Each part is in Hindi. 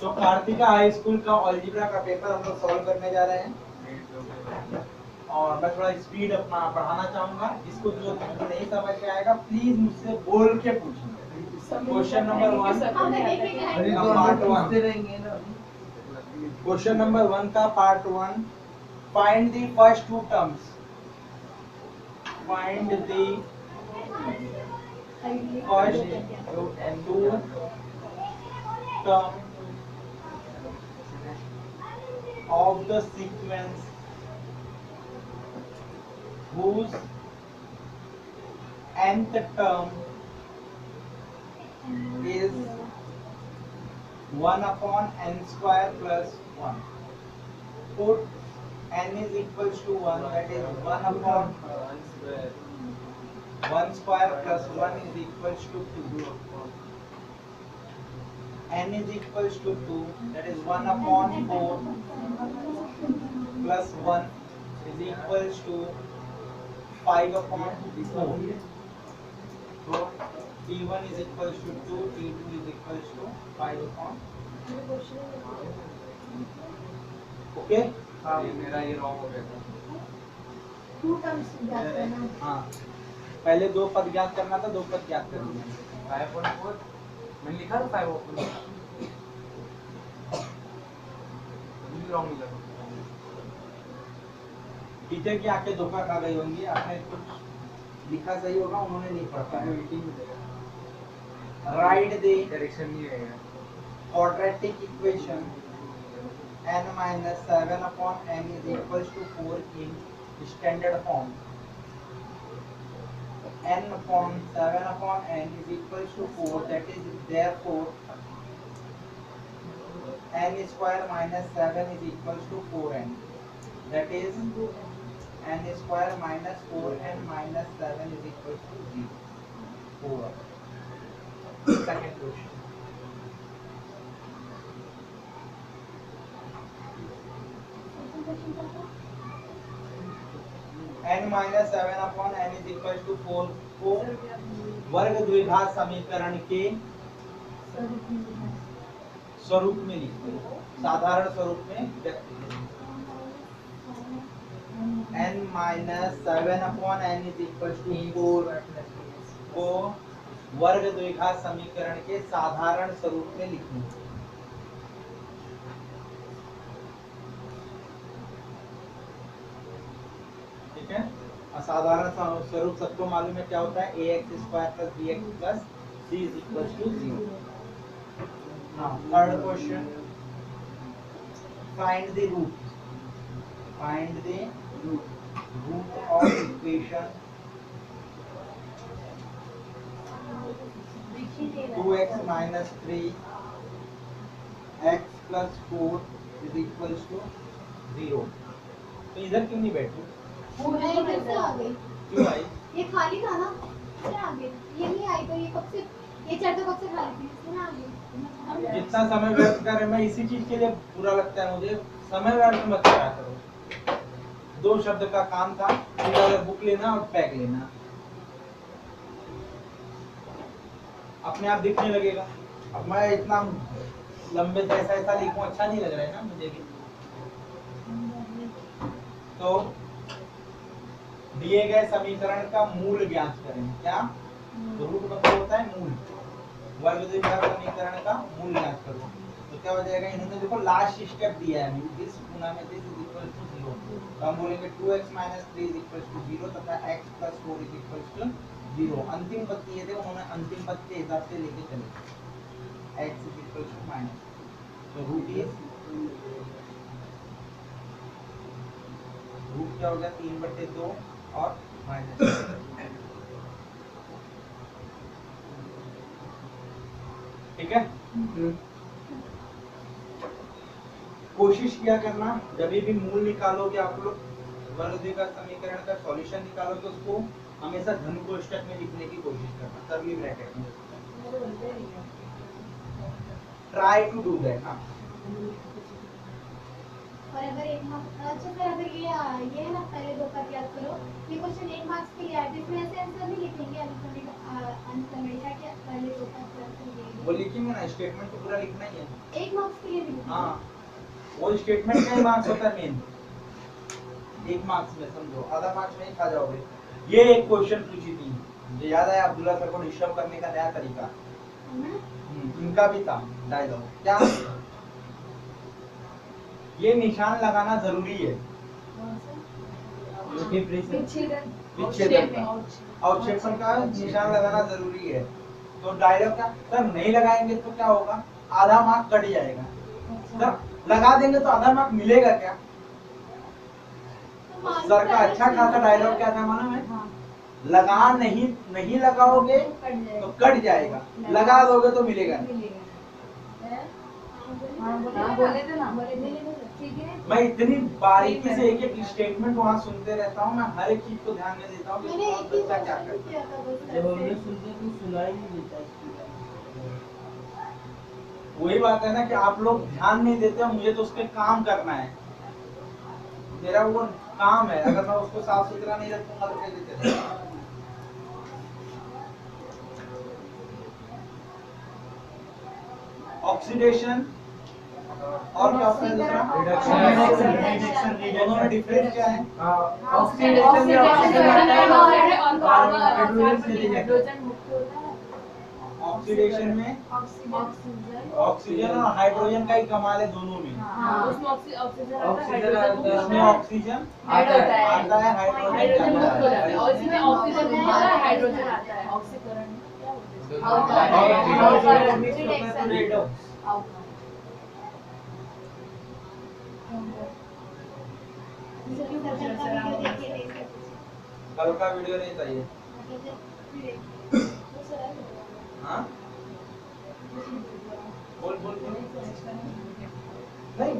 तो कार्तिका हाई स्कूल का अलजेब्रा का पेपर हम लोग सॉल्व करने जा रहे हैं और मैं थोड़ा स्पीड अपना बढ़ाना चाहूंगा। जिसको जो नहीं समझ में आएगा प्लीज मुझसे बोल के पूछिए। क्वेश्चन नंबर 1 क्वेश्चन नंबर 1 का part 1, find the first two terms, find the first two term of the sequence whose nth term is 1 upon n square plus 1. Put n is equals to 1, that is 1 upon 1 square plus 1 is equals to 2. n is equals to 2, that is 1 upon 4 plus 1 is equals to 5 upon 4. So t1 is equals to 2, t2 is equals to 5 upon. Okay? मेरा ये रॉन्ग हो गया था। टू टर्म्स ज्ञात करना। हाँ, पहले दो पद ज्ञात करना था, दो पद ज्ञात करना है। 5.4 मैंने लिखा था 5.4 रॉन्ग लिखा। टीचर की आंखें धोखा खा गई होंगी, आपने कुछ लिखा सही होगा, उन्होंने नहीं पढ़ा है। राइट द डायरेक्शन नहीं है quadratic equation n minus 7 upon n is equals to 4 in standard form. n upon 7 upon n is equals to 4, that is therefore n square minus 7 is equals to 4n, that is n square minus 4n minus 7 is equals to 0. 4. Second question. n minus 7 upon n is equals to 4 को वर्ग द्विघात समीकरण के स्वरूप में लिखते हैं, साधारण स्वरूप में व्यक्त करते हैं। n minus 7 upon n is equals to 4 को वर्ग द्विघात समीकरण के साधारण स्वरूप में लिखें। ठीक है, असाधारण स्वरूप सबको मालूम है क्या होता है, ax square plus bx plus c is equals to 0। Now third question, find the root, find the root of equation 2x minus 3 x plus 4 is equals to 0। तो इधर क्यों नहीं बैठे? वो नहीं कैसे आ गई? क्यों आई? ये खाली था ना, कैसे आ गई? ये नहीं आई तो ये कब से, ये चैट तो कब से खाली थी, इसमें आ गई। जितना समय व्यर्थ कर रहे, मैं इसी चीज के लिए बुरा लगता है मुझे, समय व्यर्थ मत करा करो। दो शब्द का काम था, बुक लेना और पैक लेना, अपने आप दिखने लगेगा। अब मैं इतना लंबे जैसा ऐसा लिखूं, अच्छा नहीं लग रहा है ना मुझे भी। तो दिए गए समीकरण का मूल ज्ञात करें। क्या रूट मतलब होता है मूल, वर्ग द्विघात समीकरण का मूल ज्ञात करो। तो क्या हो जाएगा, इन्होंने देखो लास्ट स्टेप दिया है, दिस गुना में दिस इज इक्वल टू 0। तो हम बोलेंगे 2x 3 इज इक्वल टू 0 तथा x 4 इज इक्वल टू 0। अंतिम पद दिए थे, उन्होंने अंतिम पद के हिसाब से लेके चले, x is equal to minus, तो रूट क्या हो गया 3/2 और माइनस। ठीक है, कोशिश किया करना जब भी मूल निकालोगे आप लोग, वर्ग द्विघात समीकरण का सॉल्यूशन निकालोगे, उसको हमेशा धन कोष्ठक में लिखने की कोशिश करना, कर्ली ब्रैकेट में। Try to do that. और अगर एक मार्क्स, अच्छा फिर अगर ये है ना, पहले दो का याद करो, ये क्वेश्चन 1 मार्क्स के लिए आया, इसमें ऐसे आंसर नहीं लिखेंगे, आंसर हमेशा के पहले दो का आंसर वो लिखेंगे ना, ना, स्टेटमेंट तो पूरा लिखना ही है। एक मार्क्स के लिए भी लिखना है? हाँ, वो स्टेटमेंट का ही मार्क्स होता है मेन। एक मार्क्स में समझो, आधा मार्क्स में ही खा जाओगे। ये एक क्वेश्चन पूछी थी, मुझे याद है अब्दुल्ला सर को डिस्टर्ब करने का नया तरीका। इनका भी था डायलॉग, क्या ये निशान लगाना जरूरी है। विच्छेदन। विच्छेदन का, अवक्षेपण का निशान लगाना जरूरी है। तो डायलॉग क्या सर, नहीं लगाएंगे तो क्या होगा, आधा मार्क कट जाएगा। सर लगा देंगे तो आधा मार्क मिलेगा क्या? सर का अच्छा खासा डायलॉग क्या था मालूम है? लगा नहीं लगाओगे तो कट जाएगा, लगा दोगे तो मिलेगा नहीं। बोले थे ना, बोले थे ठीक है। मैं इतनी बारीकी से एक एक स्टेटमेंट वहाँ सुनते रहता हूँ, मैं हर एक चीज को ध्यान में देता हूँ कि मैंने कौन एक ही बच्चा क्या क्वेश्चन करता किया था बस जब हमने ऐसे। सुनते तो सुनाई नहीं देता स्टूडेंट। है। वही बात है ना कि आप लोग ध्यान नहीं देते हो, मुझे तो उसके काम करना है, मेरा वो काम है। अगर मैं उसको साफ सुथरा नहीं रखूंगा तो कैसे चलेगा? ऑक्सीडेशन और क्या होता है दूसरा? Reduction. रिडक्शन। दोनों में डिफरेंस क्या है? ऑक्सीडेशन में ऑक्सीजन आता है हाइड्रोजन मुक्त होता है। ऑक्सीडेशन में ऑक्सीजन ऑक्सीजन और हाइड्रोजन का ही कमाल है दोनों में। उसमें ऑक्सीजन आता है, ऑक्सीजन हाइड्रोजन आता है। इसमें ऑक्सीजन ऐड होता है। आता है, हाइड्रोजन हाइड्रोजन मुक्त होता है जाता और है। इसमें ऑक्सीजन मुक्त होता है, हाइड्रोजन आता है। ऑक्सीकरण क्या बोलते हैं? कल का वीडियो नहीं चाहिए। हाँ बोल बोल बोल। नहीं,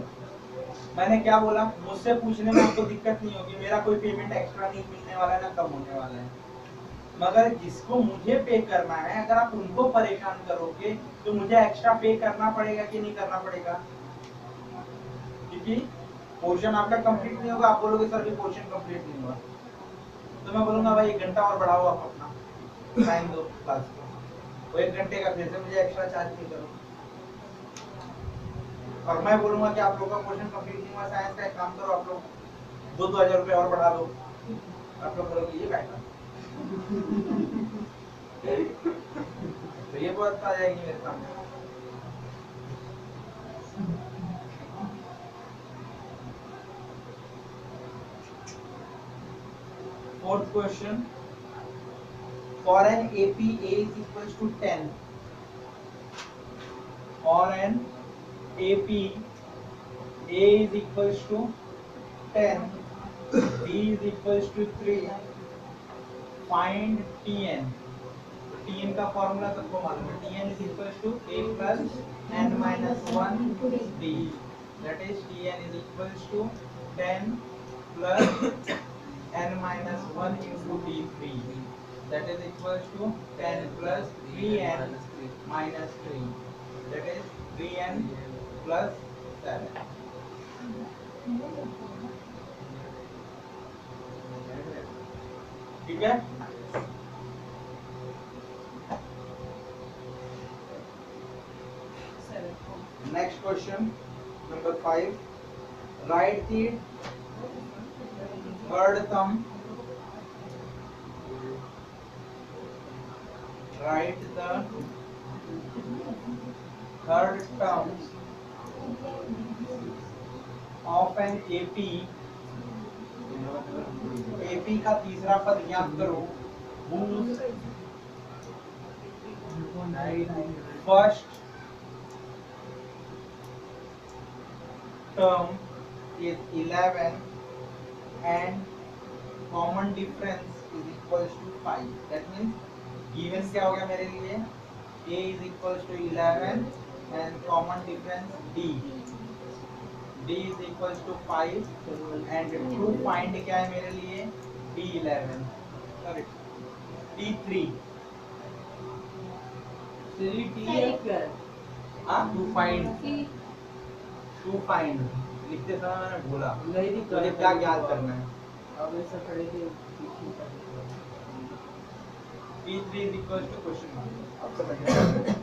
मैंने क्या बोला, मुझसे पूछने में आपको दिक्कत नहीं होगी, मेरा कोई पेमेंट एक्स्ट्रा नहीं मिलने वाला है ना कम होने वाला है। मगर जिसको मुझे पे करना है, अगर आप उनको परेशान करोगे तो मुझे एक्स्ट्रा पे करना पड़ेगा कि नहीं करना पड़ेगा? क्योंकि पोर्शन आपका कंप्लीट नहीं होगा, आप बोलोगे सर भी पोर्शन कंप्लीट नहीं हुआ, तो मैं बोलूंगा भाई 1 घंटा और बढ़ाओ आप अपना टाइम दो क्लास को, वो 1 घंटे का फिर से मुझे एक्स्ट्रा चार्ज नहीं करो। और मैं बोलूंगा कि आप लोगों का पोर्शन कंप्लीट नहीं हुआ साइंस का, एक काम करो आप लोग 2-2000 रुपए और बढ़ा दो, आप लोग बोलोगे ये बैठा तो ये बात आ जाएगी मेरे सामने। Fourth question, for an AP A is equals to 10, for an AP A is equals to 10, B is equals to 3, find Tn. Tn का फॉर्मूला सबको मालूम है, Tn is equals to A plus n minus 1 D, that is Tn is equals to 10 plus n minus 1 into D3, that is equals to 10 plus 3n minus 3, that is 3n plus 7. ठीक है? Next question, number 5. Write the third term. Write the third term of an AP. AP का तीसरा पद ज्ञात करो, whose first term is 11 and common difference is equals to 5. That means given क्या हो गया मेरे लिए, A is equals to 11 and common difference D. D is equals to 5 and to find क्या है मेरे लिए, D11, sorry D3. हाँ टू फाइंड to find लिखते समय मैंने भूला, नहीं थी मुझे क्या ज्ञात करना है। अब ऐसा खड़े थे P3 is equals to question mark, अब समझ में आया।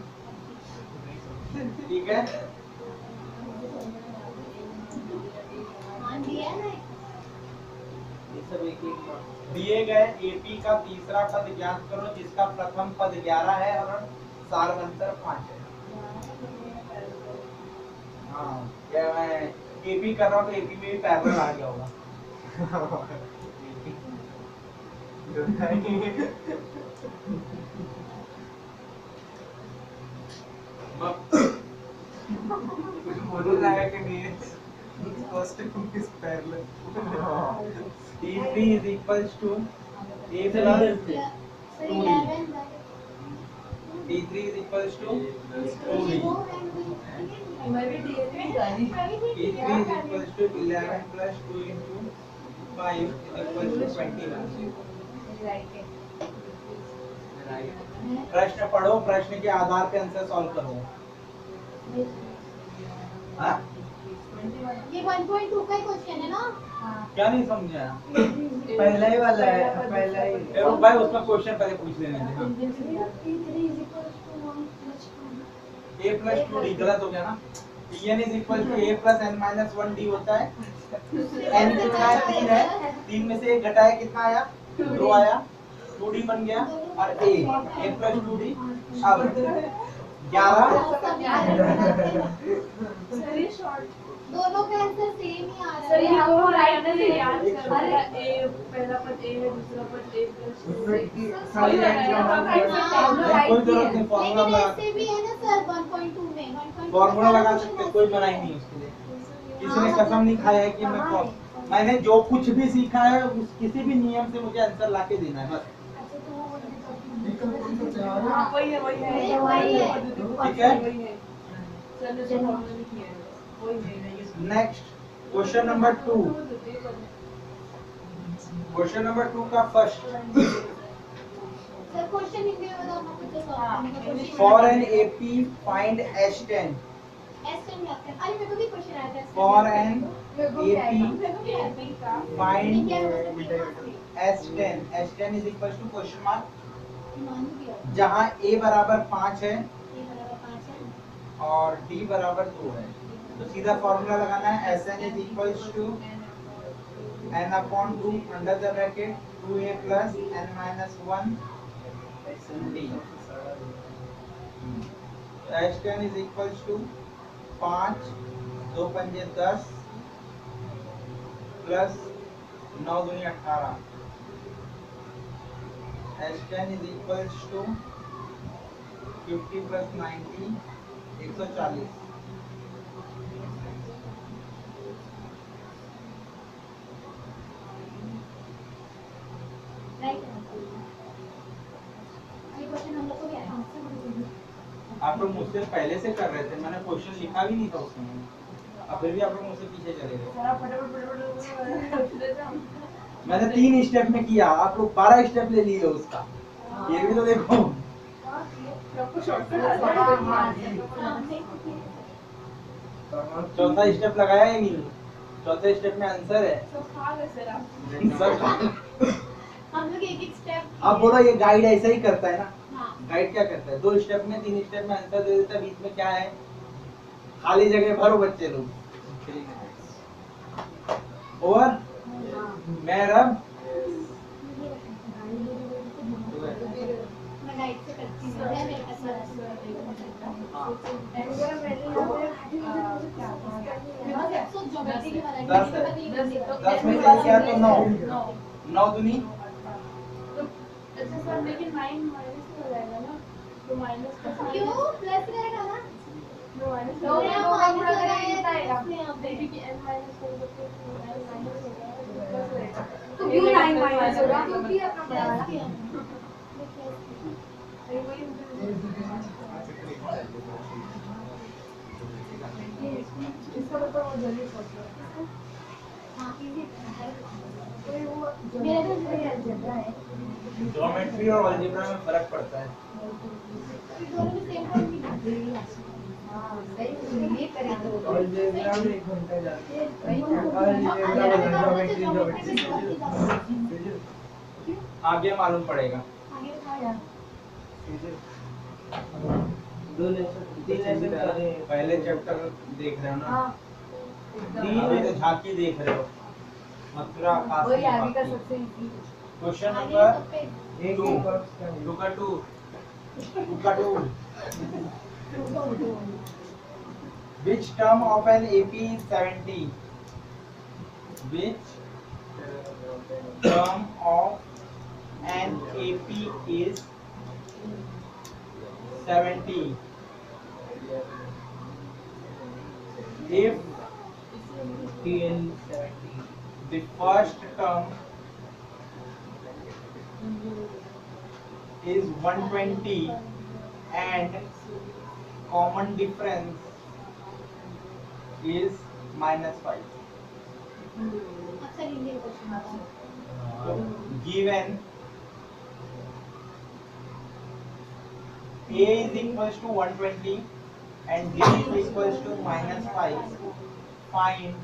ठीक है, मान लिया ना। ये सब एक एक mark। दिए गए AP का तीसरा पद ज्ञात करो जिसका प्रथम पद 11 है और सारवंतर 5 है। हाँ, क्या मैं AP कर रहा हूँ तो AP में भी पैरेलल आ गया होगा। बोल रहा है कि नहीं first is parallel. T3 is equals to A plus So 11 T3 is equals to 2D. T3 is equals to 11 plus 2 into 5 is equals to 21. प्रश्न पढ़ो, प्रश्न के आधार पे आंसर सॉल्व करो। हाँ? ये 1.2 का क्वेश्चन है ना? क्या नहीं समझा? पहला ही वाला है, पहला ही। भाई उसका क्वेश्चन पहले पूछ लेने दे। हाँ। A plus 2D गलत हो गया ना? N is equal to A plus N minus 1D होता है। N कितना है? 3 है। 3 में से 1 घटाया कितना आया? 2 आया। 2D बन गया और A plus 2D अब 11। दोनों का आंसर सेम ही आ सर रहा है। आपको राइट से याद करना है। ए पहला पद ए है, दूसरा पद ए प्लस सारी लाइन का मान कोई जरूरत नहीं, फॉर्मूला लेकिन लगा ऐसे भी है ना सर 1.2 में 1.2 फॉर्मूला लगा सकते, कोई मनाही नहीं उसके लिए। किसी ने कसम नहीं खाया है कि मैंने जो कुछ भी सीखा है उस किसी भी नियम से मुझे आंसर लाके देना है बस। हाँ वही है वही है वही है। ठीक है? वही है सर ने जो फॉर्मूला लिखी है वही है। Next question number 2। Question number 2 का फर्स्ट, सर क्वेश्चन हिंदी में बताओ, मैं कुछ solve for n AP find S10। Sn लगता है। अरे मेरे को भी क्वेश्चन आया था। For n AP find S10। S10 is equal to question mark जहां A बराबर 5 है और D बराबर 2 है, तो सीधा फॉर्मूला लगाना है। Sn is equal to n upon 2 under the bracket 2a plus n minus 1 d। S10 is equal to 5 2 पंजे 10 प्लस 9 दूनी 18। S10 is equals to 50 plus 90 140। आप लोग मुझसे पहले से कर रहे थे, मैंने क्वेश्चन लिखा भी नहीं था उसमें, अब फिर भी आप लोग मुझसे पीछे चले गए। सर आप फटाफट मैंने 3 स्टेप में किया, आप लोग 12 स्टेप ले लिए उसका। ये भी तो देखो। चौथा स्टेप लगाया ही नहीं, चौथे स्टेप में आंसर है। हम लोग एक स्टेप। आप बोलो ये गाइड ऐसा ही करता है ना? हाँ। गाइड क्या करता है? 2 स्टेप में 3 स्टेप में आंसर दे देता है, बीच में क्या है? खाली जगह भरो बच्चे लोग। और मैं रब मैं गाइड से करती हूँ, है मेरे पास ज्योमेट्री की वाला 10 है। 10 में से क्या तो 9 9 दूनी अच्छा सर लेकिन 9 माइनस हो जाएगा ना, तो माइनस का क्यों प्लस रहेगा ना? नो माइनस दो यहाँ माइनस लगाया इसमें यहाँ पे। देखिए कि n माइनस हो तो 9 माइनस हो जाएगा तो क्यों 9 माइनस होगा? क्योंकि अपना बढ़ाना है। इसका मतलब वो जल्दी सोच हाँ मेरा तो सही अलजेब्रा है। ज्योमेट्री और अलजेब्रा में फर्क पड़ता है। दोनों में सेम पॉइंट ही है। और अलजेब्रा में 1 घंटा जाता है। आगे मालूम पड़ेगा। आगे बताओ यार। दो लेसन तीन लेसन करे। पहले चैप्टर देख रहे हो ना? हाँ अभी तो झांकी देख रहे हो। मथुरा वही आगे का काशी सबसे इजी क्वेश्चन आगे नंबर सब पे एक टू। ही बॉक्स का है। टू का to. Which term of an AP is 70? Which term of an AP is 70? If TN 70. the first term is 120 and common difference is -5. अक्सर हिंदी क्वेश्चन आता है So, given A is equals to 120 and B is equals to -5, find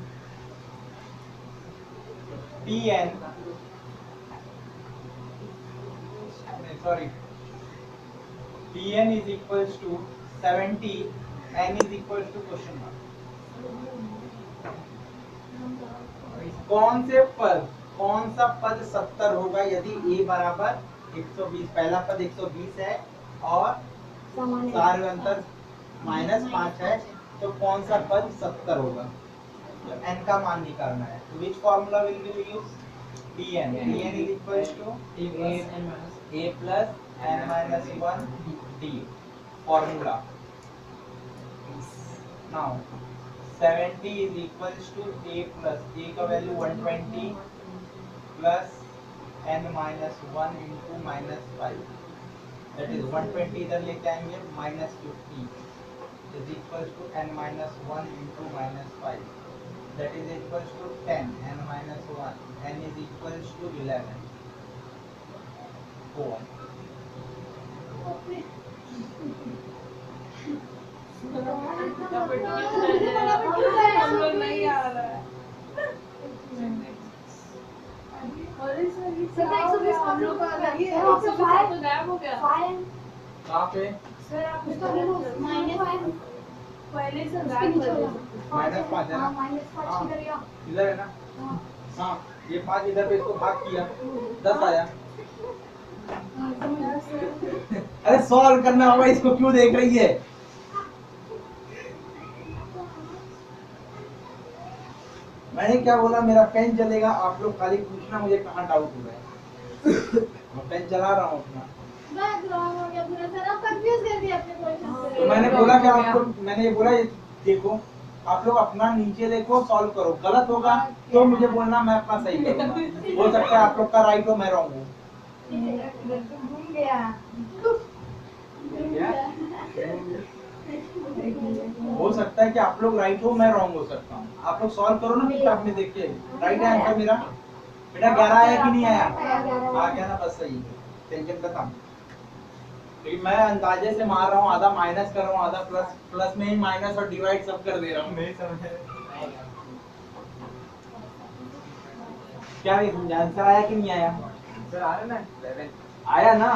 Tn, Tn is equals to 70, n is equals to question mark. कौन सा पद 70 होगा यदि a बराबर 120, पहला पद 120 है और सारे अंतर -5 है, तो कौन सा पद 70 होगा? तो n का मान निकालना है। तो which formula will we use? Tn is equals to a plus n minus 1 d formula. Now 70 is equals to a plus a का value 120 plus n minus 1 into -5, that is 120 इधर लेके आएंगे -50 is equals to n minus 1 into -5, that is equals to 10, n minus 1, n is equals to 11. Go on. हम लोग नहीं आ रहा है अरे सर ये सर, 120 हम लोग का अलग ही है सर, 120 तो गायब हो गया कहाँ पे? सर आप उसका उसको -5 पहले से उसके गायब नीचे कर होगा। दो -5 है ना? हाँ, -5 किधर गया? इधर है ना? हाँ, हाँ, ये 5 इधर पे इसको भाग किया 10 आया। हाँ, समझ गया। अरे सॉल्व करना होगा, इसको क्यों देख रही है? मैंने क्या बोला, मेरा पेन चलेगा, आप लोग खाली पूछना मुझे कहाँ डाउट हो रहा है। मैं पेन चला रहा हूँ अपना। बैक रॉन्ग हो गया पूरा सर, आप कंफ्यूज कर दिया अपने क्वेश्चन तो से। मैंने बोला कि आपको, मैंने ये बोला ये देखो, आप लोग अपना नीचे देखो, सॉल्व करो, गलत होगा तो मुझे बोलना, मैं अपना सही करूंगा। हो सकता है आप लोग का राइट हो, मैं रॉन्ग हूँ। घूम गया। हो सकता है कि आप लोग राइट हो, मैं रॉन्ग हो सकता हूँ। आप लोग सॉल्व करो ना किताब में देख के, राइट है आंसर मेरा। बेटा 11 आया कि नहीं आया? आ गया ना, बस सही है, टेंशन खत्म। क्योंकि मैं अंदाजे से मार रहा हूँ, आधा माइनस कर रहा हूँ, आधा प्लस, प्लस में ही माइनस और डिवाइड सब कर दे रहा हूँ। नहीं समझ क्या आंसर आया कि नहीं आया? सर आ रहा ना 11 आया ना?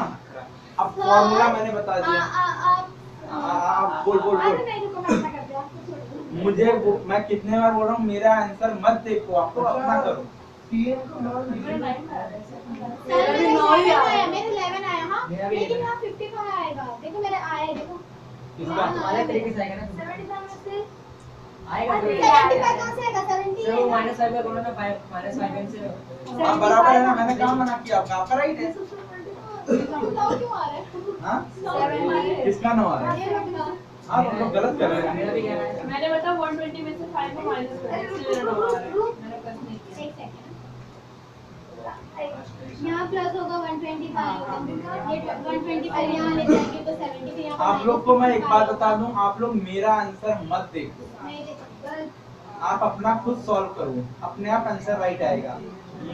अब फॉर्मूला मैंने बता दिया। आप आप बोल बोल अरे बोल। नहीं, रुको, मैं ऐसा करती हूँ, आपको छोड़ दो। मुझे मैं कितने बार बोल रहा हूँ, मेरा आंसर मत देखो, आपको अपना करो। TN को मान मेरा लीजिए। 9 आ रहा है सर सर, मेरे 11 आया, मेरे 11 आया, हाँ, मेरा भी लेकिन 11 यहाँ 50 कहाँ आएगा? देखो मेरा आया है, देखो। किसका? हाँ, हमारे तरीके से आएगा ना 75 में से आएगा अरे, तो 75 कहाँ से आएगा? 70 सर वो है ना? -5 का बोलो ना -5 से हाँ बराबर है ना, मैंने कहा मना किया, आपका राइट है। नौ क्यों आ रहा है? हाँ? 7 किसका 9 आ रहा है? ये रखना। हाँ तुम लोग गलत कर रहे मेरा हैं। भी कहना है मैंने बता 120 में से 5 को माइनस कर अरे, दिया, रुक, इसलिए रुक, मेरा 9 आ रहा है रुक, मैंने प्लस नहीं किया एक सेकंड। यहाँ प्लस होगा 125, ये 125 यहाँ ले जाएंगे तो 70 फिर यहाँ आप लोग को मैं एक बात बता दूं, आप लोग मेरा आंसर मत देखो, नहीं देखो। आप अपना खुद सॉल्व करो, अपने आप आंसर राइट आएगा।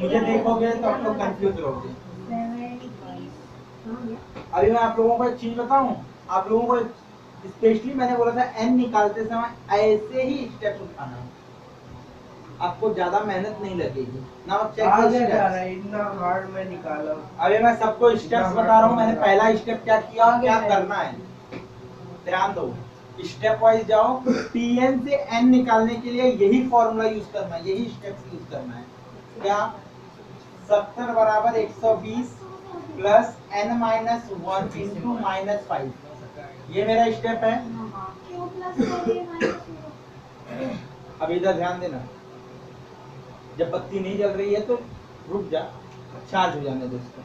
मुझे देखोगे तो आप लोग कंफ्यूज रहोगे। अभी मैं आप लोगों को एक चीज बताऊं, आप लोगों को स्पेशली मैंने बोला था n निकालते समय ऐसे ही स्टेप्स उठाना, आपको ज्यादा मेहनत नहीं लगेगी ना। आप चेक आ जा रहा है, इतना हार्ड में निकाला। अभी मैं सबको स्टेप्स बता रहा हूँ, मैंने पहला स्टेप क्या किया, क्या करना है। ध्यान दो, स्टेप वाइज जाओ। Tn से n निकालने के लिए यही फॉर्मूला यूज करना है, यही स्टेप्स यूज करना है। क्या 70 बराबर 120 plus n minus 1 into minus 5, ये मेरा स्टेप है। क्यों प्लस कर दिए माइनस? अब इधर ध्यान देना, जब बत्ती नहीं जल रही है तो रुक जा, चार्ज हो जाने दो इसको।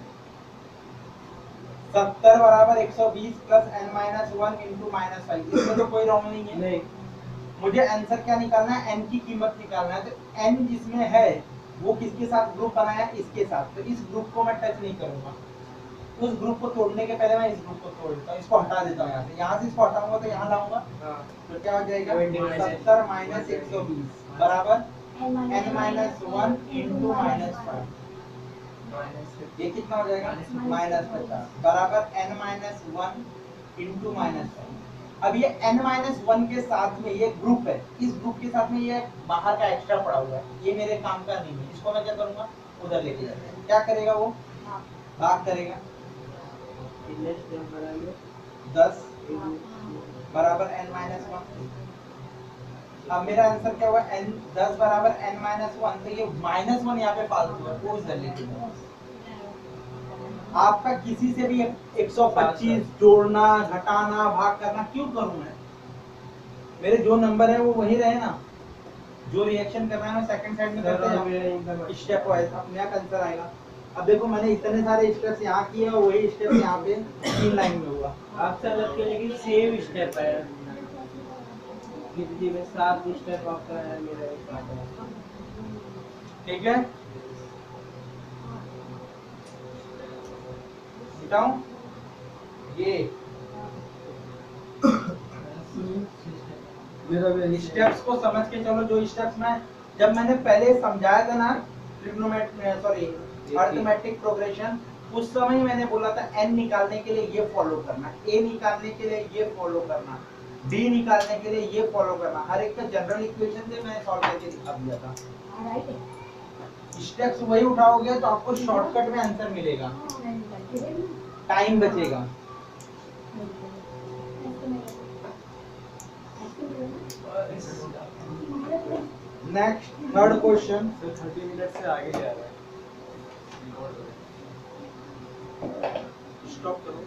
70 बराबर 120 plus n minus 1 into minus 5, इसमें तो कोई रॉन्ग नहीं है। नहीं, मुझे आंसर क्या निकालना है, n की कीमत निकालना है। तो n जिसमें है वो किसके साथ ग्रुप बनाया, इसके साथ, तो इस ग्रुप को मैं टच नहीं करूंगा। उस ग्रुप को तोड़ने के पहले मैं इस ग्रुप को तोड़ देता हूँ, इसको हटा देता हूँ यहाँ से इसको हटाऊंगा तो यहाँ लाऊंगा, हाँ, तो क्या हो जाएगा 20 70 माइनस 120 बराबर n माइनस 1 इंटू माइनस 5, ये कितना हो जाएगा माइनस 50 बराबर n माइनस 1 इंटू माइनस 5। अब ये n माइनस 1 के साथ में ये ग्रुप है, इस ग्रुप के साथ में ये बाहर का एक्स्ट्रा पड़ा हुआ है, ये मेरे काम का नहीं है, इसको मैं क्या करूंगा उधर लेके जाता हूँ। क्या करेगा वो, भाग करेगा। इनलेट स्टेप बनाइए 10 बराबर n माइनस 1। अब मेरा आंसर क्या हुआ, n 10 बराबर n माइनस 1, तो ये माइनस 1 यहाँ पे फालतू है, वो इधर लेके जाओ। आपका किसी से भी 125 जोड़ना, घटाना, भाग करना क्यों करूं मैं, मेरे जो नंबर है वो वही रहे ना, जो रिएक्शन करना है मैं सेकंड साइड में करते जाऊं, स्टेप वाइज अपने आप आंसर आएगा। अब देखो मैंने इतने सारे स्टेप्स यहाँ किए और वही स्टेप यहाँ पे 3 लाइन में हुआ। आपसे अलग के लेकिन सेम स्टेप है, गिनती में 7 स्टेप आपका है, मेरा एक आता है। ठीक है, बताऊं ये मेरा भी स्टेप्स को समझ के चलो। जो स्टेप्स मैं जब मैंने पहले समझाया था ना ट्रिग्नोमेट्री सॉरी अरिथमेटिक प्रोग्रेशन, उस समय ही मैंने बोला था n निकालने के लिए ये फॉलो करना, a निकालने के लिए ये फॉलो करना, b निकालने के लिए ये फॉलो करना। हर एक का जनरल इक्वेशन से मैंने सॉल्व करके दिखा दिया था। स्टेप्स वही उठाओगे तो आपको शॉर्टकट में आंसर मिलेगा, टाइम बचेगा। नेक्स्ट थर्ड क्वेश्चन, 30 मिनट से आगे जा रहा है। स्टॉप करो,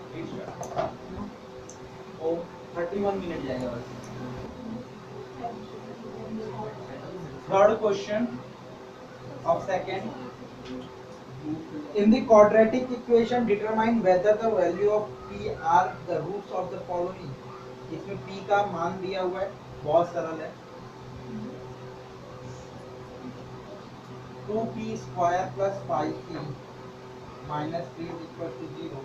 ओ 31 मिनट जाएगा बस। Third question of second, in the quadratic equation determine whether the value of p are the roots of the following। इसमें p का मान दिया हुआ है, बहुत सरल है, 2p square plus 5p minus 3 is equal to 0,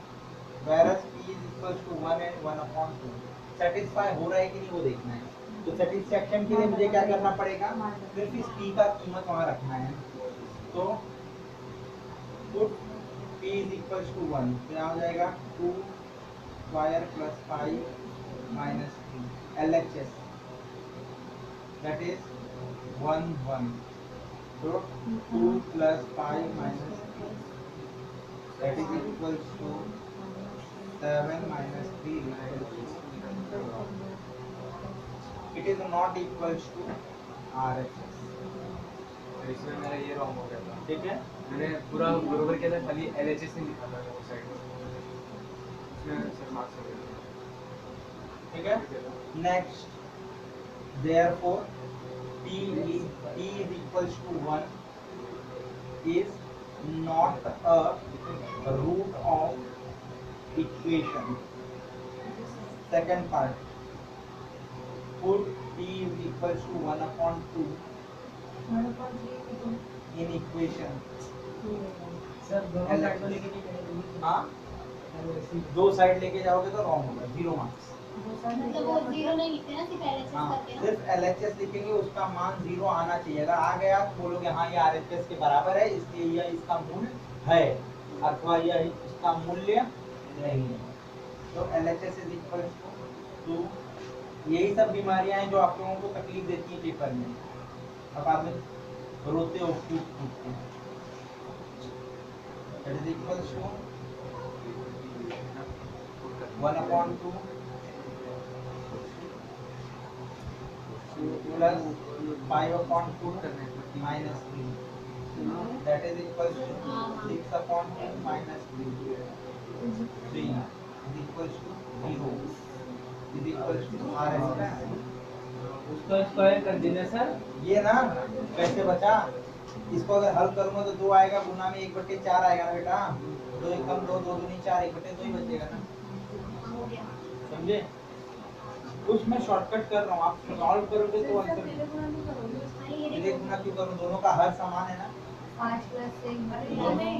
whereas p is equal to 1 and 1 upon 2। Satisfy हो रहा है कि नहीं वो देखना है। तो सेटिस्फैक्शन के लिए मुझे क्या करना पड़ेगा, सिर्फ इस p का कीमत वहाँ रखना है। तो put p is equals to 1, तो यहाँ हो जाएगा 2 square plus 5 minus 3 LHS, that is 1 1, so 2 plus 5 minus 3, that is equals to 7 minus 3 equals to, it is not equals to RHS। इसमें मेरा ये रॉन्ग हो गया था, ठीक है, मैंने पूरा बरोबर किया था, खाली LHS नहीं लिखा था वो साइड में, इसमें सर मार्क्स हो गए। ठीक है। Next, therefore p is equals to 1 is not a root of equation। second part, put p is equals to 1 upon 2 in equation। Sir दोनों साइड को लेके नहीं करेंगे। हाँ, दो साइड लेके जाओगे तो रॉन्ग होगा, 0 मार्क्स। मतलब वो जीरो नहीं लिखते ना, सिर्फ LHS हाँ, करते हैं। सिर्फ LHS लिखेंगे, उसका मान 0 आना चाहिए। अगर आ गया तो बोलोगे हाँ ये RHS के बराबर है, इसलिए यह इसका मूल्य है, अथवा यह इसका मूल्य नहीं है। तो LHS इज इक्वल टू, यही सब बीमारियां हैं जो आप लोगों को तकलीफ देती है पेपर में। अब आप रोते हो क्यों पूछते हैं, that is equals to 1 upon 2 plus 5/2 minus 3 that is equals to 6/2 minus 3 is equals to 0 is equals to r square। उसको स्क्वायर कर देना सर। ये ना कैसे बचा, इसको अगर हल करूंगा तो 2 आएगा, गुना में 1/4 आएगा ना बेटा, 2 एकम 2 2 दूनी 4 1/2 ही बचेगा ना, हो गया। समझे। कुछ मैं शॉर्टकट कर रहा हूँ, आप सॉल्व करोगे तो आंसर तेरे गुना नहीं करोगे। सीधे गुना क्यों करूँ, दोनों का हर समान है ना। 5 + 1 नहीं,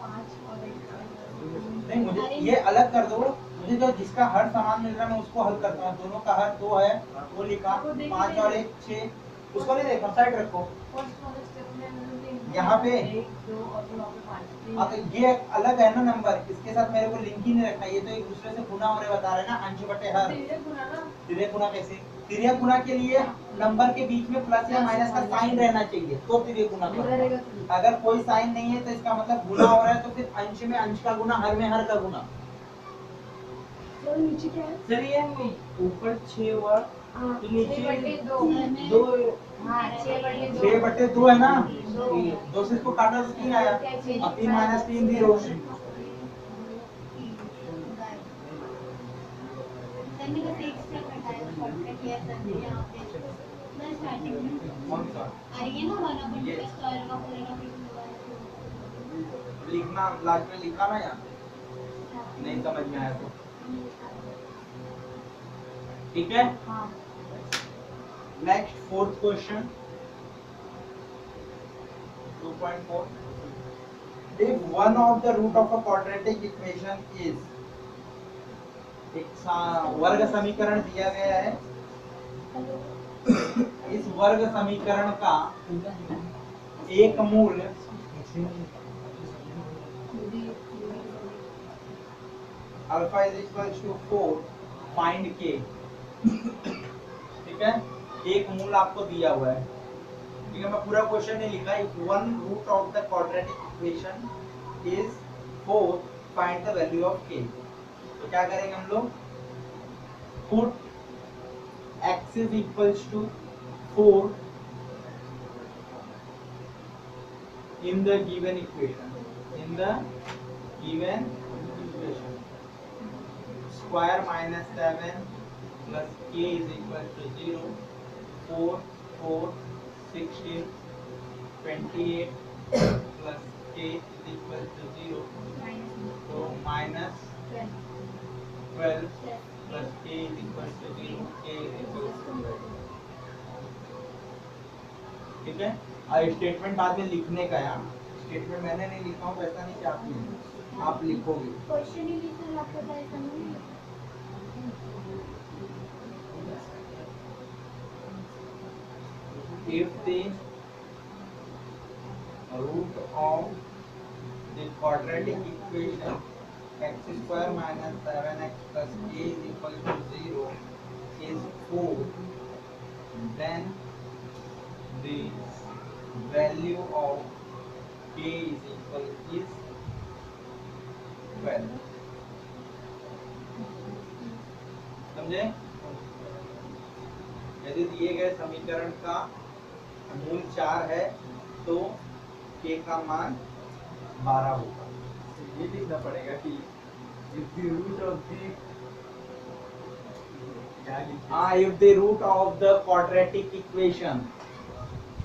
5 और 1 नहीं मुझे ये अलग कर दो, मुझे जो जिसका हर समान मिल रहा है मैं उसको हल करता हूँ। दोनों का हर 2 है वो लिखा, 5 और 1 6, उसको नहीं देखो, साइड रखो। फर्स्ट वाला स्टेप में मैंने लिख यहाँ पे 1 2 और फिर वहाँ पे 5 हाँ तो ये अलग है ना नंबर, इसके साथ मेरे को लिंक ही नहीं रखना, ये तो एक दूसरे से गुना हो रहे बता रहे हैं ना, अंश बटे हर। तेरे गुना ना तिर्यक गुना कैसे, तिर्यक गुना के लिए नंबर के बीच में प्लस या माइनस का साइन रहना चाहिए तो तिर्यक गुना करो। अगर कोई साइन नहीं है तो इसका मतलब गुना हो रहा है, तो फिर अंश में अंश का गुना, हर में हर का गुना। तो नीचे क्या है? सर ये ऊपर 6 हुआ तो नीचे 6/2 2 हाँ 6/2 6/2 है ना, 2 से इसको काटा तो 3 आया, अब 3 - 3 0। मैंने बस एक स्टेप हटाया, शॉर्टकट लिया सर ने यहाँ पे। मैं स्टार्टिंग में कौन सा और ये ना 1/2 ये? स्क्वायर का पूरा लिखना, लास्ट में लिखा ना यहाँ, नहीं समझ में आया तो ठीक है। हाँ next fourth question 2.4 if one of the root of a quadratic equation is, एक वर्ग समीकरण दिया गया है, इस वर्ग समीकरण का एक मूल alpha is equals to 4 find k, ठीक है। एक मूल आपको दिया हुआ है, ठीक है। मैं पूरा क्वेश्चन नहीं लिखा, if one root of the quadratic equation is 4 find the value of k. तो क्या करेंगे हम लोग, put x is equals to 4 in the given equation, in the given equation, square minus 7 plus k is equal to 0, 4 4 16 28 plus k is equal to 0, तो minus 12 plus k is equal to 0, k is equal to 0, ठीक है। और स्टेटमेंट बाद में लिखने का, यार स्टेटमेंट मैंने नहीं लिखा हूँ, ऐसा नहीं कि आप लिखोगे। क्वेश्चन ही लिखना आपको पता नहीं। If the root of the quadratic equation x square minus 7x plus k is equal to 0 is 4, then the value of k is equal is 12। समझे। यदि दिए गए समीकरण का मूल 4 है तो k का मान 12 होगा। ये लिखना पड़ेगा कि if the root of the क्या लिखते हैं? if the root of the quadratic equation,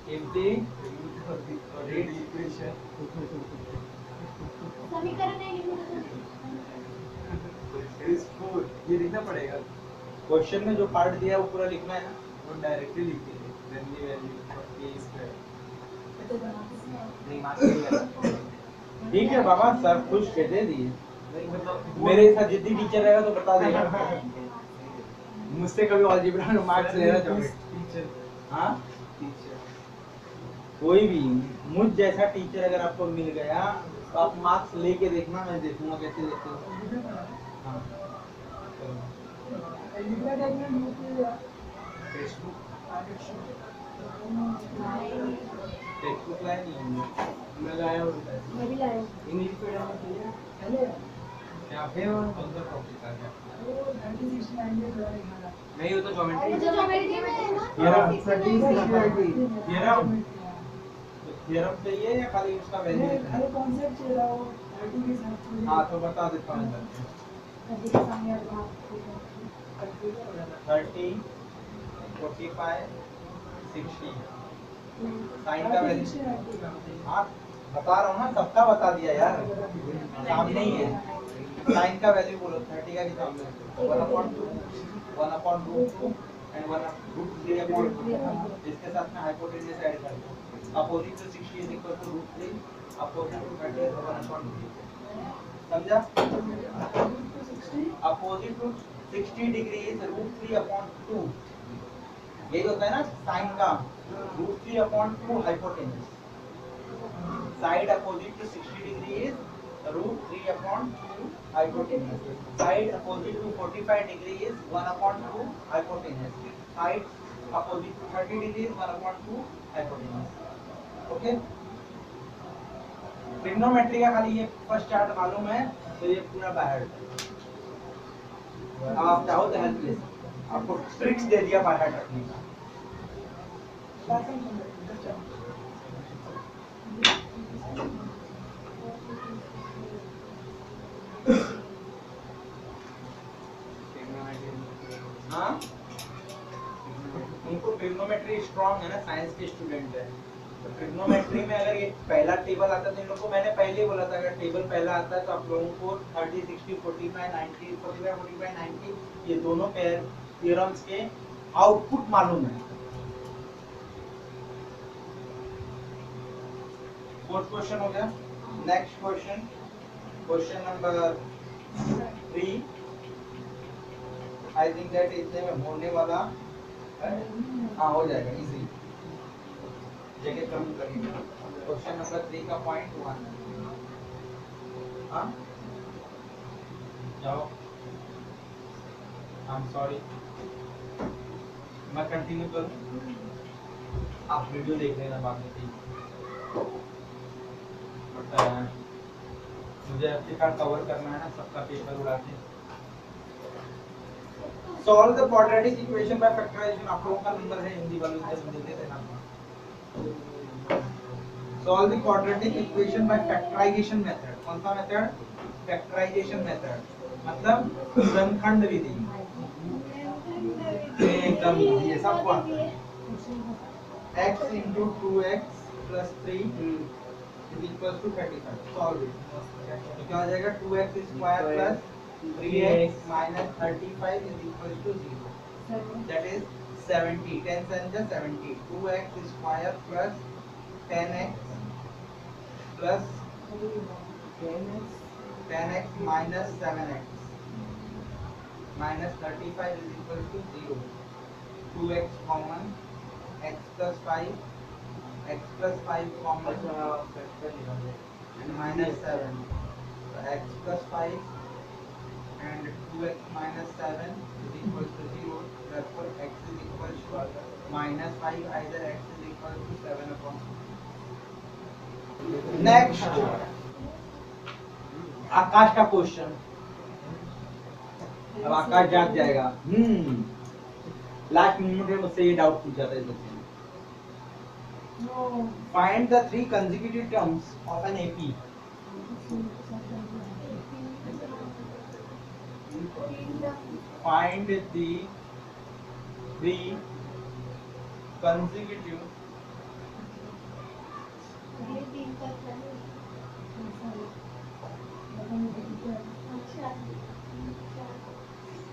if the root of the quadratic equation समीकरण नहीं लिखना is 4, ये लिखना पड़ेगा। क्वेश्चन में जो पार्ट दिया है वो पूरा लिखना है ना। वो डायरेक्टली लिख दीजिए then the value of k square। नहीं मार्क्स नहीं करना। ठीक है बाबा, सर खुश के दे दिए। नहीं मतलब मेरे साथ जिद्दी टीचर रहेगा तो बता देगा। मुझसे कभी अलजेब्रा में मार्क्स लेना चाहोगे? टीचर हाँ, टीचर कोई भी मुझ जैसा टीचर अगर आपको मिल गया तो आप मार्क्स लेके देखना, मैं देखूंगा कैसे लेते हो। हाँ। फेसबुक टेक्स्ट लाइन नहीं होंगे। लगाया होता है मैं भी लाया इंग्लिश मीडियम में चाहिए। क्या पे कौन सा टॉपिक आ गया? वो 36 90 थोड़ा दिखाना। नहीं वो तो ज्योमेट्री अरे जो ज्योमेट्री में है ना थ्योरम 36 थ्योरम थ्योरम चाहिए या खाली उसका वैल्यू लिखना अरे है? कॉन्सेप्ट चल रहा हो 30 के साथ। हाँ तो बता देता हूँ इधर। 30 के सामने और वहाँ 30 45 60 साइन का वैल्यू, हाँ बता रहा हूँ ना, सबका बता दिया यार, सामने ही है। साइन का वैल्यू बोलो 30 का कितना होगा? 1/2 1/√2 एंड 1/√3/2। इसके साथ में हाइपोटेन्यूज ऐड कर दो। Opposite to 60 is equal to √3, opposite to 30 is 1/2। समझा? Opposite to 60 degree is √3/2। यही होता है ना साइन का, √3/2 hypotenuse. Side opposite to 60 degree is √3/2 hypotenuse. Side opposite to 45 degree is 1/2 hypotenuse. Side opposite to 30 degree is 1/2 hypotenuse. Okay? Trigonometry का खाली ये फर्स्ट चार्ट मालूम है तो ये पूरा बाहर। अब आप चाहो तो हेल्पलेस, आपको ट्रिक्स दे दिया बाहर रखने का। हाँ उनको ट्रिग्नोमेट्री स्ट्रांग है ना, साइंस के स्टूडेंट है तो ट्रिग्नोमेट्री में अगर ये पहला टेबल आता है तो इन लोगों को मैंने पहले ही बोला था अगर टेबल पहला आता है तो आप लोगों को 30 60 45 90 45 45 90 ये दोनों पेयर थ्योरम्स के आउटपुट मालूम है। फोर्थ क्वेश्चन हो गया। Next question, question number 3। I think that इतने में होने वाला है। हाँ हो जाएगा इजी, जगह कम करेंगे। क्वेश्चन नंबर 3 का पॉइंट 1। हाँ जाओ, आई एम सॉरी, मैं कंटिन्यू करूँ, आप वीडियो देख लेना बाद में। मुझे एप्लीकेशन कवर करना है ना, सबका पेपर उड़ा के। Solve the quadratic equation by factorization। आप लोगों का नंबर है हिंदी वालों से दे देना। Solve the quadratic equation by factorization method। कौन सा मेथड? Factorization method, मतलब घनखंड विधि। एकदम इजी है, सबको आता है। x into 2x plus 3 is equal to 35। Solve it। तो क्या हो जाएगा? 2x square plus 3x minus 35 is equal to 0. That is 70. 10 and 70. 2x square plus 10x plus 10x minus 7x minus 35 is equal to 0. 2x common, x plus 5, x plus 5 common and minus 7. So x plus 5 and 2x minus 7 is equal to 0. Therefore x is equal to minus 5, either x is equal to 7/2। Next आकाश का क्वेश्चन। अब आकाश जाग जाएगा। लास्ट मिनट में मुझसे ये डाउट पूछा था इस बच्चे ने। Find the 3 consecutive terms of an AP। Find the 3 consecutive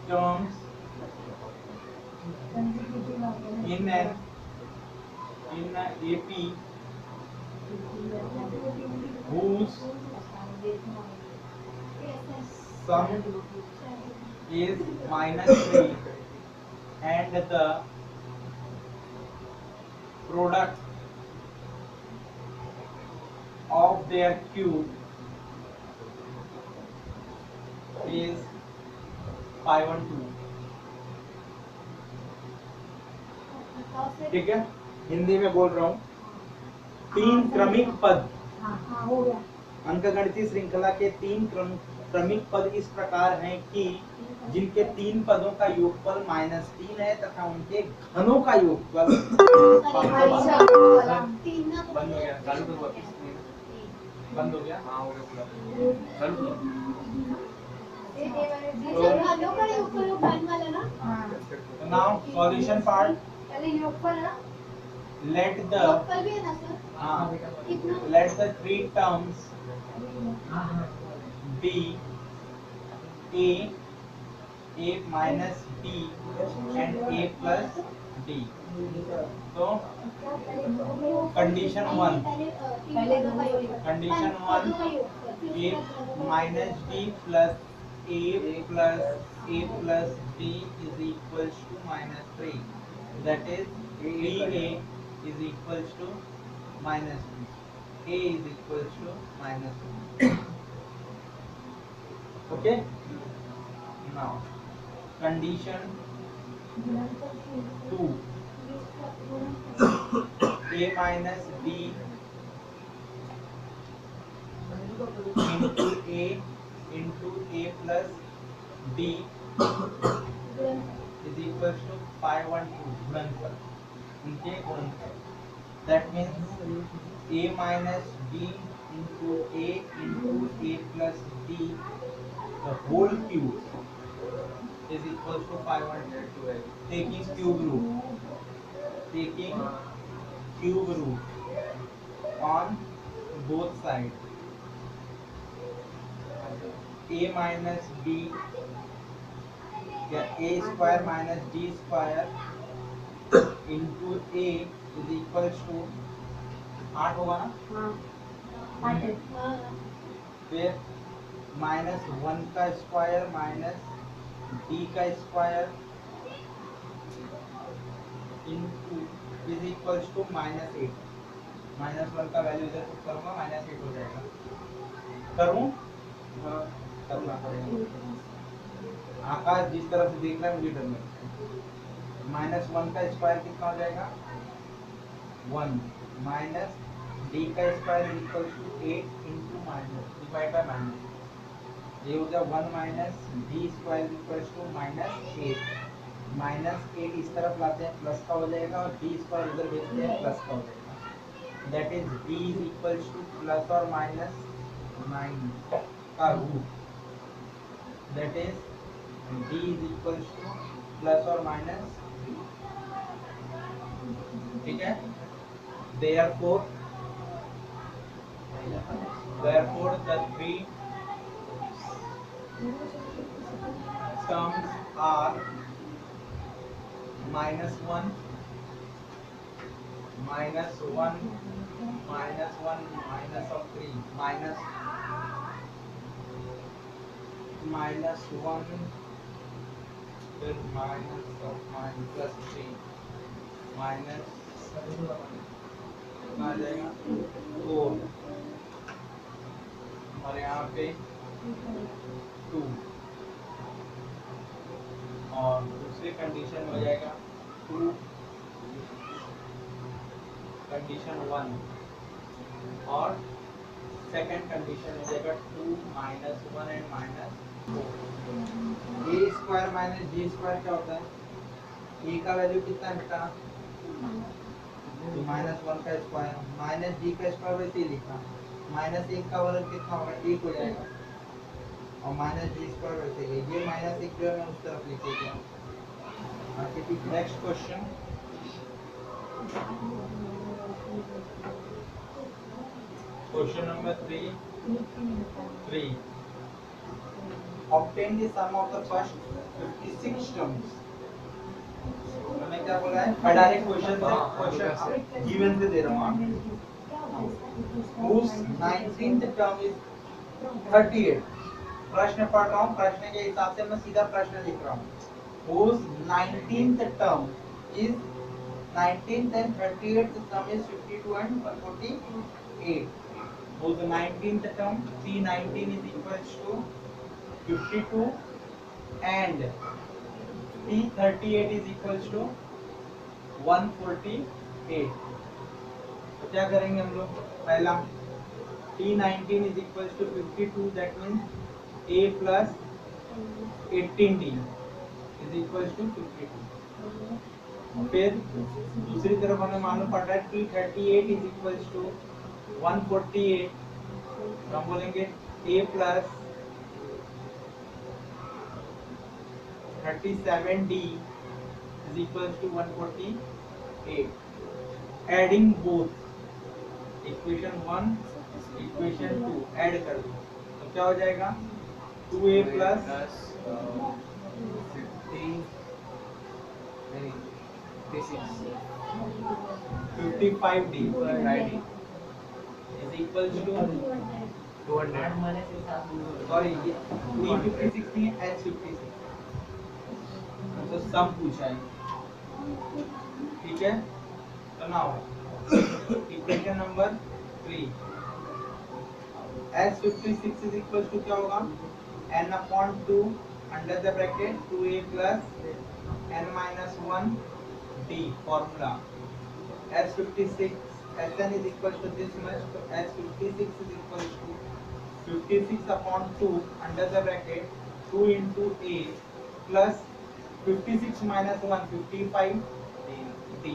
terms in an AP whose sum is -3 and the product of their cube is 5 and 2। ठीक है, हिंदी में बोल रहा हूँ। 3 क्रमिक पद, हो गया। अंकगणितीय श्रृंखला के 3 क्रमिक पद इस प्रकार हैं कि जिनके 3 पदों का योगफल -3 है तथा उनके घनों का योगफल तीन ना बंद हो गया, चालू करो वापस। बंद हो गया। हाँ हो गया पूरा। चालू करो। घनों का योगफल वो घन वाला ना नाउ सॉल्यूशन पार्ट, पहले योगफल ना लेट द योगफल भी है ना सर कितना let the 3 terms be a minus b and a plus b. So condition 1, condition 1, a minus b plus a plus b is equals to -3. That is 3a is equals to minus b. A is equals to minus b. Okay. Now condition 2, a minus b into a plus b is equals to 5 and 2 गुणनफल, उनके गुणनफल. That means a minus b into a plus b, the whole cube is equals to 512. Taking cube root on both sides. A minus b, या a square minus d square into a is equals to 8 होगा ना, फिर -1 का स्क्वायर माइनस d का square into is equals to -8. -1 का वैल्यू इधर पुट करूंगा, -8 हो जाएगा. करूं? करना पड़ेगा. आकाश जिस तरफ से देख रहा है मुझे डर लगता है. -1 का स्क्वायर कितना हो जाएगा? 1 माइनस d का square equals to 8 into minus divide by minus. ये हो गया 1 minus d square equals to -8. -8 इस तरफ लाते हैं प्लस का हो जाएगा और d स्क्वायर उधर भेजते हैं प्लस का हो जाएगा. That is d is equals to plus और माइनस 9 का root. That is d is equals to plus और माइनस 3. ठीक है. Therefore the 3 terms are -1, -1, minus of 3, -1, then minus of plus 3, minus कितना आ जाएगा 4 और यहाँ पे 2 और दूसरी कंडीशन हो जाएगा 2 कंडीशन 1 और सेकंड कंडीशन हो जाएगा 2 -1 and -4. a square minus d square क्या होता है? a का वैल्यू कितना है बेटा? तो -1 का स्क्वायर माइनस d का स्क्वायर वैसे ही लिखा. -1 का वर्ग कितना होगा? 1 हो जाएगा और माइनस d स्क्वायर वैसे ही. ये -1 जो है मैं उस तरफ लिख देता हूँ. Next question. Question number 3. Obtain the sum of the first 56 terms. मैंने क्या बोला है? डायरेक्ट क्वेश्चन गिवन से दे रहा हूँ. Whose 19th term is 38. प्रश्न पढ़ रहा हूँ, प्रश्न के हिसाब से मैं सीधा प्रश्न लिख रहा हूँ. Whose 19th term is 19th and 38th term is 52 and 148. Whose 19th term 319 is equals to 52 and P38 is equals to 148. तो क्या करेंगे हम लोग? पहला P19 is equals to 52, that means a plus 18d is equals to 52। फिर दूसरी तरफ हमें मालूम पड़ रहा है कि 38 is equals to 148, तो हम बोलेंगे a plus 37d is equals to 148। Adding both equation 1 equation 2 add कर दो तो क्या हो जाएगा 2a plus 55d is equals to 200 sorry ये 356 नहीं है S56 तो सम पूछा है ठीक है। तो now equation number 3 S56 is equals to क्या होगा n upon 2 under the bracket 2a plus n minus 1 d formula S56 Sn is equals to this much, so S56 is equals to 56 upon 2 under the bracket 2 into a plus 56 minus 1 55 d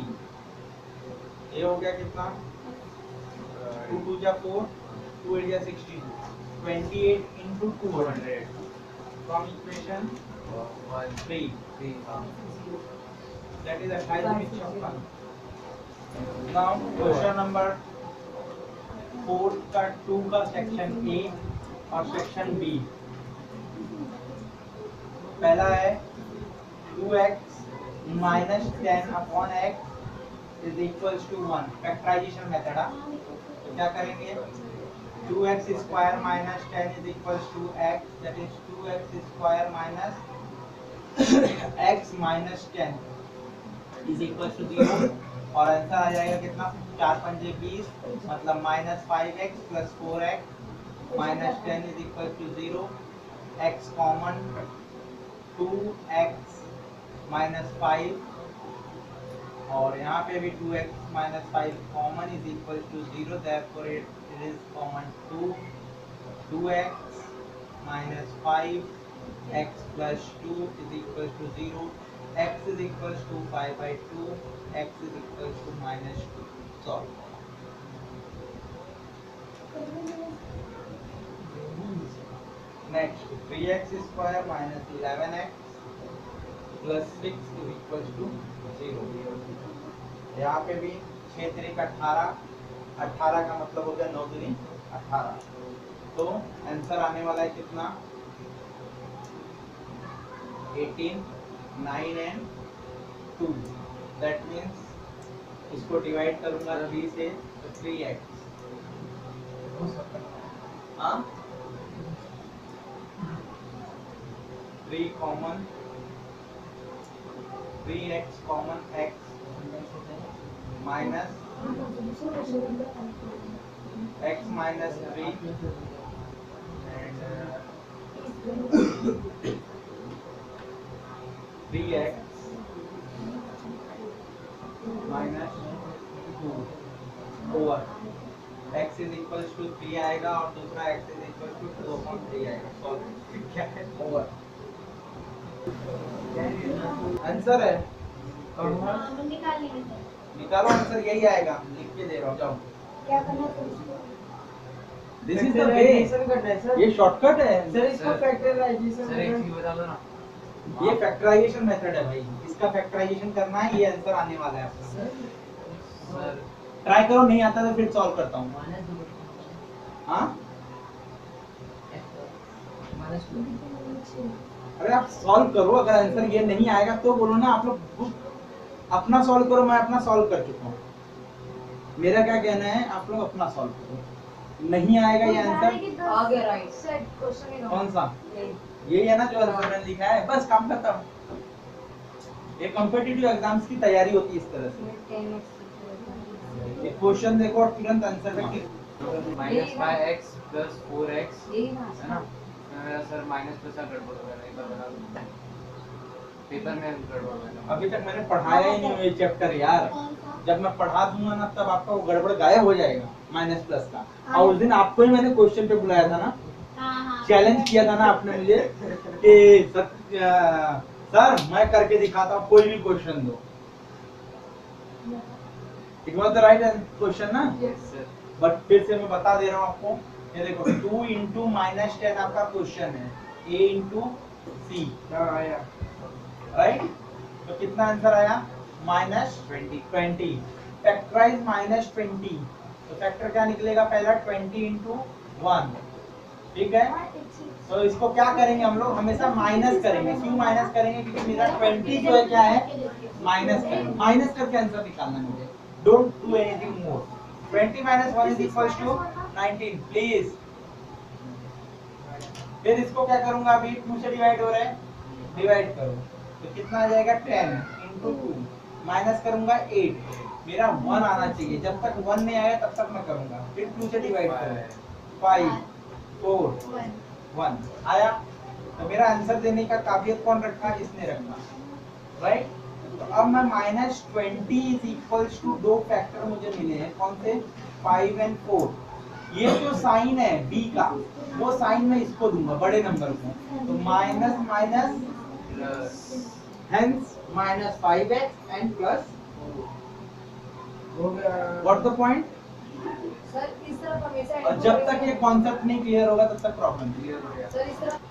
ये हो गया कितना 2 2 जा 4 2 8 जा 62 28 into 200 from equation 3 that is 28 now question number 4 का 2 का section A और section B पहला है 2x minus 10 upon x is equals to 1 factorization method तो क्या करेंगे 2x square minus 10 is equals to x that is 2x square minus x minus 10 is equals to 0 और आंसर आ जाएगा कितना 4 पंजे 20 मतलब minus 5x plus 4x minus 10 is equals to 0 x common 2x minus 5 और यहाँ पे भी 2x minus 5 common is equal to 0 therefore it is common 2x minus 5 x plus 2 is equal to 0 x is equal to 5 by 2 x is equal to minus 2 solve next 3x square minus 11x plus 6 is equal to 0 यहाँ पे भी 6 3 का 18 का मतलब हो गया 9 दूनी 18 तो आंसर आने वाला है कितना 18 9 and 2 that means इसको डिवाइड करूंगा 3 से तो 3x हाँ 3 common 3x common x minus x minus 3 and 3x minus 2 over x is equals to 3 आएगा और दूसरा x is equals to 2/3 आएगा सॉल्व क्या है ओवर आंसर है निकाल लेंगे सर निकालो आंसर यही आएगा लिख के दे रहा हूँ जाओ क्या करना है दिस इज द वे करना है सर ये शॉर्टकट है सर इसको फैक्टराइजेशन सर एक चीज बता दो ना ये फैक्टराइजेशन मेथड है भाई इसका फैक्टराइजेशन करना है ये आंसर आने वाला है आपका सर ट्राई करो नहीं आता तो फिर सॉल्व करता हूँ हाँ अरे आप सॉल्व करो अगर आंसर ये नहीं आएगा तो बोलो ना आप लोग अपना सॉल्व करो मैं अपना सॉल्व कर चुका हूँ मेरा क्या कहना है आप लोग अपना सॉल्व करो नहीं आएगा ये आंसर आ गया राइट सर क्वेश्चन कौन सा यही है ना जो आंसर मैंने लिखा है बस काम खत्म ये कॉम्पिटिटिव एग्जाम्स की तैयारी होती है इस तरह से ये क्वेश्चन देखो और तुरंत आंसर में क्लिक -5x + 4x यही है ना मेरा सर माइनस प्लस का गड़बड़ हो गया नहीं तो बता दो पेपर में गड़बड़ हो गया अभी तक मैंने पढ़ाया ही नहीं ये चैप्टर यार जब मैं पढ़ा दूंगा ना तब आपका वो गड़बड़ गायब हो जाएगा माइनस प्लस का और उस दिन आपको ही मैंने क्वेश्चन पे बुलाया था ना चैलेंज किया था ना आपने मुझे कि सर मैं करके दिखाता हूँ, कोई भी क्वेश्चन दो। It was the right question ना, सर बट फिर से मैं बता दे रहा हूँ आपको। ये देखो 2 इंटू -10 आपका क्वेश्चन है, a इंटू सी, आया राइट। तो कितना आंसर आया? -20। फैक्टराइज -20, तो फैक्टर क्या निकलेगा? पहला 20 इंटू 1, ठीक है। तो इसको क्या करेंगे हम लोग? हमेशा माइनस करेंगे। क्यों माइनस करेंगे? क्योंकि मेरा 20 जो है क्या है? माइनस करेंगे। माइनस करके आंसर निकालना है मुझे। Don't do anything more. 20 - 1 is equals to 19, please. फिर इसको क्या करूंगा? अभी 2 से डिवाइड हो रहा है, डिवाइड करो तो कितना आ जाएगा? 10 इंटू 2, माइनस करूंगा 8। मेरा 1 आना चाहिए, जब तक 1 नहीं आया तब तक मैं करूंगा। फिर 2 से डिवाइड करो, 5 4 1 आया। तो मेरा आंसर देने का काबिलियत कौन रखा? इसने रखा, राइट। तो अब मैं -20 इज इक्वल्स टू 2 फैक्टर मुझे मिले हैं, कौन से? 5 और 4। ये जो साइन है b का, वो साइन मैं इसको दूंगा, बड़े नंबर को। तो minus minus, hence -5x and plus, हो गया। What the point? सर इस तरफ हमेशा और जब तक ये कॉन्सेप्ट नहीं क्लियर होगा तब तक प्रॉब्लम। क्लियर हो गया। सर इस तरफ